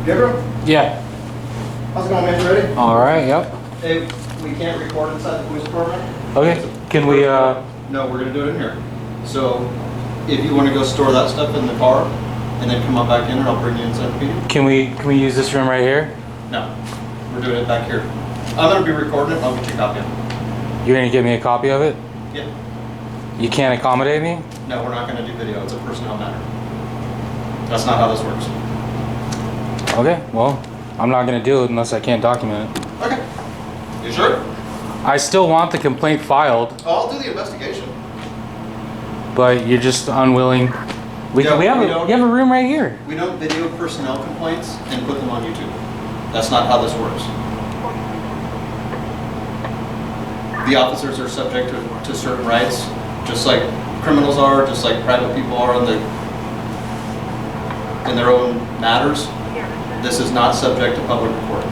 Gabriel? Yeah. How's it going, man? You ready? All right, yep. Hey, we can't record inside the police department. Okay, can we, No, we're gonna do it in here. So, if you wanna go store that stuff in the car, and then come on back in, and I'll bring you inside the meeting. can we use this room right here? No, we're doing it back here. I'm gonna be recording it, I'll get you a copy of it. You're gonna give me a copy of it? Yeah. You can't accommodate me? No, we're not gonna do video, it's a personnel matter. That's not how this works. Okay, well, I'm not gonna do it unless I can't document it. Okay. You sure? I still want the complaint filed, Oh, I'll do the investigation. but you're just unwilling. We have a room right here. We don't video personnel complaints and put them on YouTube. That's not how this works. The officers are subject to certain rights, just like criminals are, just like private people are in their own matters. This is not subject to public reporting.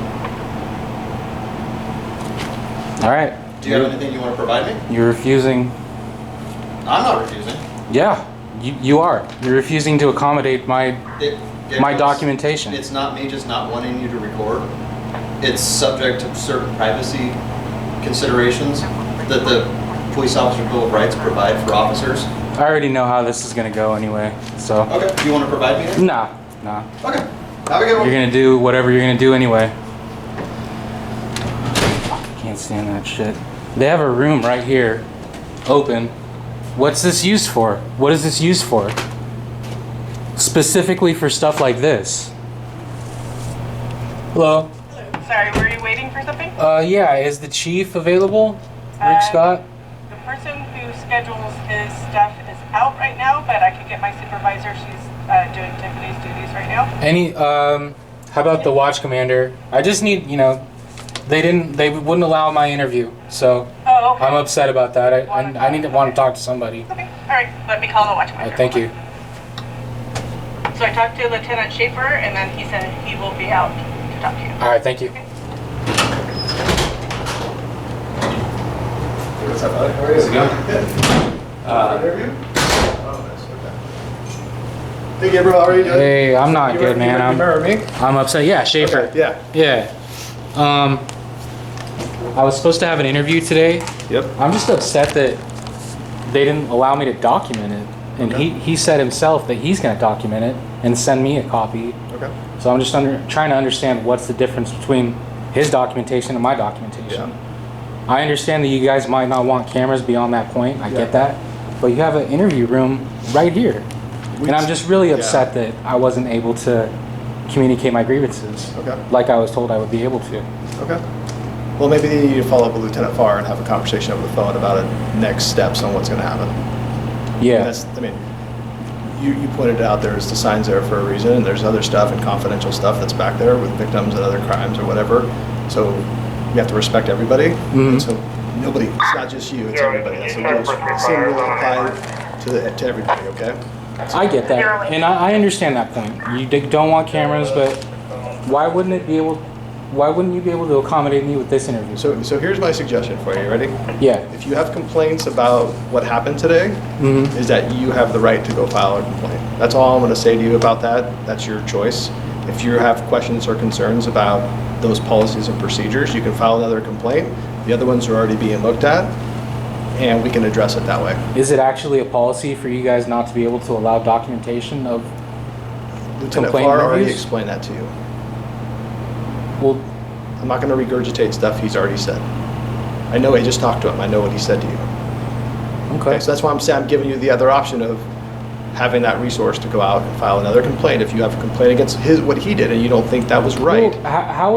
All right. Do you have anything you want to provide me? You're refusing. I'm not refusing. Yeah, you are. You're refusing to accommodate my documentation. It's not me just not wanting you to record. It's subject to certain privacy considerations that the Police Officer Bill of Rights provide for officers. I already know how this is gonna go anyway, so. Okay, do you want to provide me? Nah. Okay, have a good one. You're gonna do whatever you're gonna do anyway. Can't stand that shit. They have a room right here, open. What's this used for? What is this used for? Specifically for stuff like this. Hello? Sorry, were you waiting for something? Yeah, is the chief available? Rick Scott? The person who schedules his stuff is out right now, but I could get my supervisor. She's doing Tiffany's duties right now. How about the watch commander? I just need, they wouldn't allow my interview, so Oh, okay. I'm upset about that. I need to want to talk to somebody. Okay, all right. Let me call the watch commander. Thank you. So I talked to Lieutenant Schaefer, and then he said he will be out to talk to you. All right, thank you. What's up, buddy? How are you? How's it going? Interview? Oh, nice, okay. Hey, Gabriel, how are you doing? Hey, I'm not good, man. You remember me? I'm upset. Yeah, Schaefer. Okay, yeah. Yeah. I was supposed to have an interview today. Yep. I'm just upset that they didn't allow me to document it. And Okay. he said himself that he's going to document it and send me a copy. Okay. So I'm just trying to understand what's the difference between his documentation and my documentation. Yeah. I understand that you guys might not want cameras beyond that point. I Yeah. get that. But you have an interview room right here. And I'm just really upset that I wasn't able to communicate my grievances Okay. like I was told I would be able to. Okay. Well, maybe you need to follow up with Lieutenant Farr and have a conversation over the phone about next steps on what's going to happen. Yeah. You pointed out there's the signs there for a reason, and there's other stuff and confidential stuff that's back there with victims and other crimes or whatever. So we have to respect everybody. Mhm. So nobody, it's not just you, it's everybody. That's the rules. Same rule apply to everybody, okay? I get that, and I understand that point. You don't want cameras, but why wouldn't you be able to accommodate me with this interview? So here's my suggestion for you. Ready? Yeah. If you have complaints about what happened today, Mm-hmm. is that you have the right to go file a complaint. That's all I'm going to say to you about that. That's your choice. If you have questions or concerns about those policies and procedures, you can file another complaint. The other ones are already being looked at, and we can address it that way. Is it actually a policy for you guys not to be able to allow documentation of Lieutenant complaint Farr already interviews? explained that to you. Well, I'm not going to regurgitate stuff he's already said. I know I just talked to him. I know what he said to you. okay. So that's why I'm saying I'm giving you the other option of having that resource to go out and file another complaint. If you have a complaint against what he did and you don't think that was right. Well, how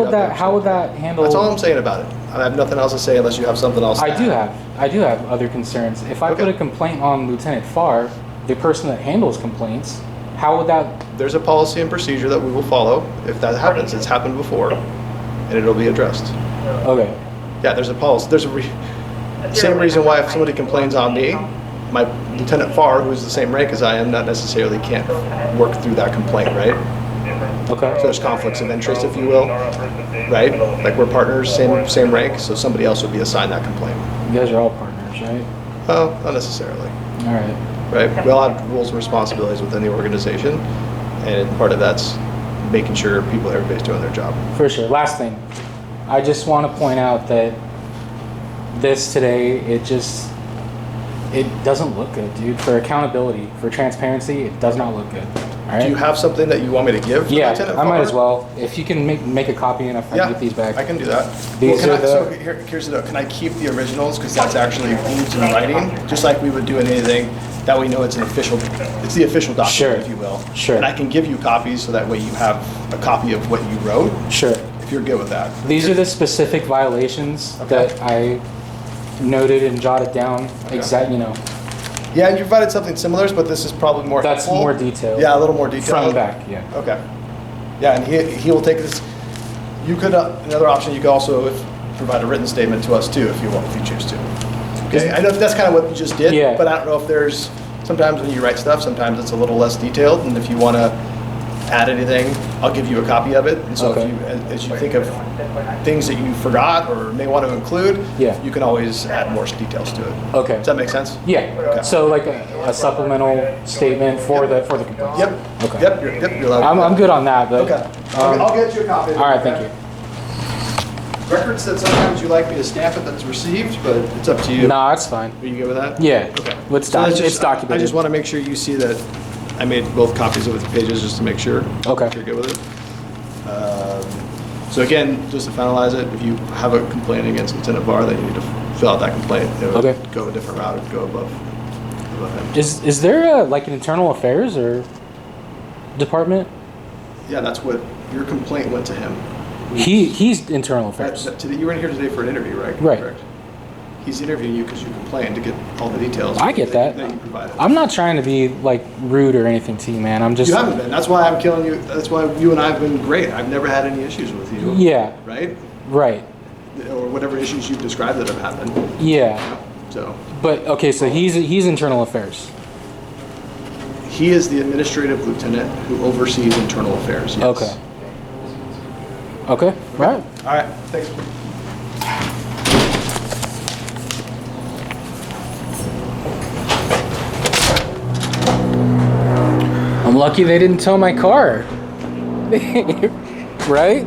would that handle? That's all I'm saying about it. I have nothing else to say unless you have something else to add. I do have other concerns. If I Okay. put a complaint on Lieutenant Farr, the person that handles complaints, how would that? There's a policy and procedure that we will follow if that happens. It's happened before, and it'll be addressed. Okay. Yeah, there's a policy. There's a same reason why if somebody complains on me, my Lieutenant Farr, who's the same rank as I am, not necessarily can't work through that complaint, right? Okay. So there's conflicts of interest, if you will, right? Like we're partners, same rank, so somebody else would be assigned that complaint. You guys are all partners, right? Well, not necessarily, All right. right? We all have rules and responsibilities within the organization, and part of that's making sure everybody's doing their job. For sure. Last thing, I just want to point out that this today, it doesn't look good, dude. For accountability, for transparency, it does not look good. All right? Do you have something that you want me to give? Yeah, Lieutenant I might Farmer? as well. If you can make a copy and if I can get these back. I can do that. These Well, are the- so here's the note. Can I keep the originals? Because that's actually moved in writing, just like we would do in anything that we know it's the official document, Sure. if you will. Sure. And I can give you copies so that way you have a copy of what you wrote, Sure. if you're good with that. These are the specific violations Okay. that I noted and jotted down. Exact, Yeah, and you provided something similar, but this is probably more That's helpful. more detailed. Yeah, a little more detailed. Front and back, yeah. Okay. Yeah, and he will take this. You could another option. You could also provide a written statement to us too, if you choose to. Okay. I know that's kind of what you just did. Yeah. But I don't know if there's sometimes when you write stuff, sometimes it's a little less detailed, and if you want to add anything, I'll give you a copy of it. And so Okay. as you think of things that you forgot or may want to include, Yeah. you can always add more details to it. Okay. Does that make sense? Yeah. Okay. So like a supplemental statement for the complaint. Yep. Okay. Yep. You're allowed. to do I'm that. good on that, but Okay. I'll get you a copy. all right, thank you. Records that sometimes you like me to stamp it that's received, but it's up to you. No, that's fine. Are you good with that? Yeah. Okay. It's So that's it's documented. I just want to make sure you see that I made both copies of the pages just to make sure. Okay. If you're good with it. So again, just to finalize it, if you have a complaint against Lieutenant Barr, then you need to fill out that complaint. It would Okay. go a different route and go above him. Is there like an internal affairs or department? Yeah, that's what your complaint went to him. He's internal affairs. You were in here today for an interview, right? Right. Correct. He's interviewing you because you complained to get all the details. I get that. That you provided. I'm not trying to be like rude or anything to you, man. I'm just You haven't been. That's why I'm killing you. That's why you and I have been great. I've never had any issues with you. Yeah. Right? Right. Or whatever issues you've described that have happened. Yeah. So But okay, so he's internal affairs. he is the administrative lieutenant who oversees internal affairs. Yes. Okay. Okay. Right. All right. Thanks. I'm lucky they didn't tow my car. Right?